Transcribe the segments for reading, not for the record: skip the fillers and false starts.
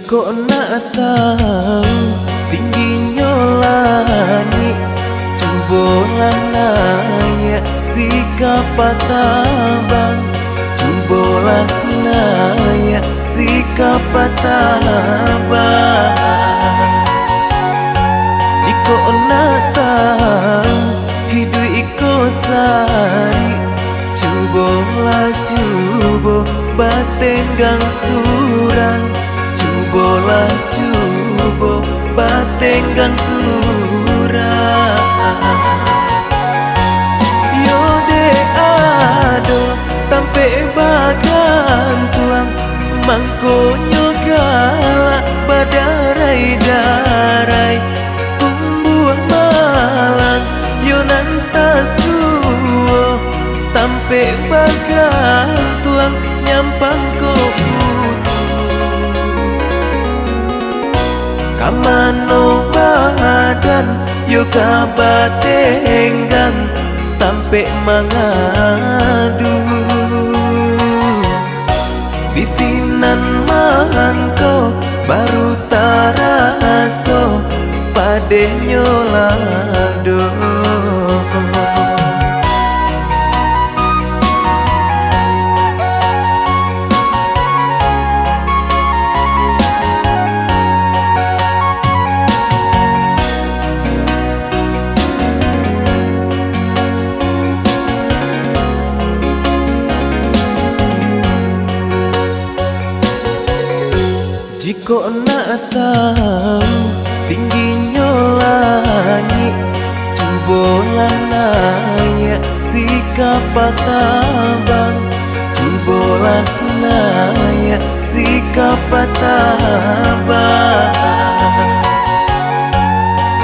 Jika nak tahu tingginya langit, cubalah naik sikap tabang. Cubalah naik sikap tabang. Jika nak tahu hidup iko sari, cubalah cuba batenggang surang. Cubalah cuba batenggang surang. Yo de ado tampe bagan tuang, mangkonyo galak badarai-darai. Tumbuh malang yo nanta suwo, tampe bagan tuang nyampang ko putu. Kamano badan yo kabatenggang, tampe mangadu. Bisinan mangko baru taraso padenyo lado. Jika nak tahu tingginya langit, cubalah naik sikap tabang. Cubalah naik sikap tabang.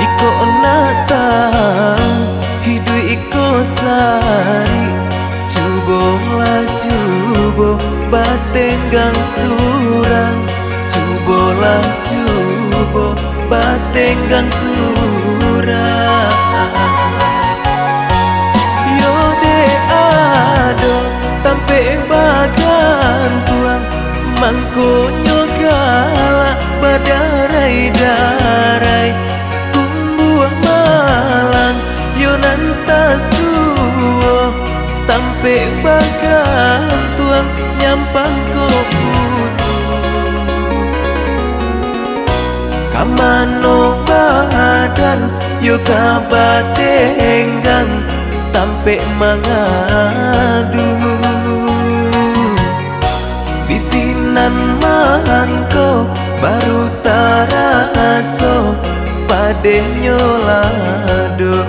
Jika nak tahu hidup iko sari, cubalah cuba batenggang surang. Cubalah cuba batenggang surang. Yo de ado tampe bagan tuang, mangkonyo galak badarai-darai. Tumbuh malang yo nanta suwo, tampe bagan tuang nyampang ko putu. Kamano badan yo kabatenggang, tampe mangadu. Bisinan mangko baru taraso padenyo lado.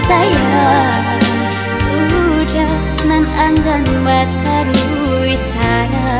Saya udah nan anggan batarui tara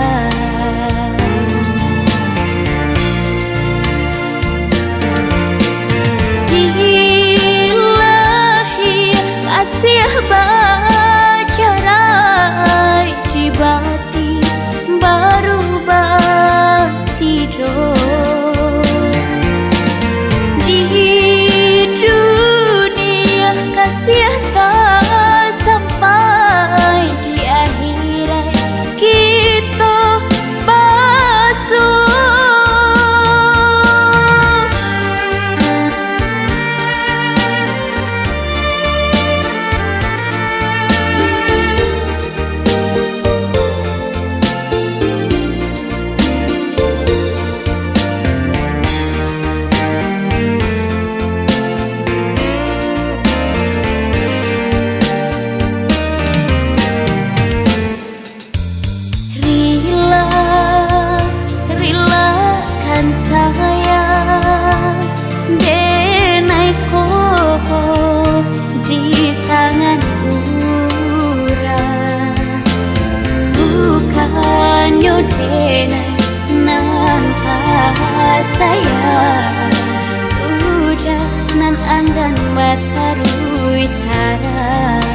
sayang udah nan anggan batarui tara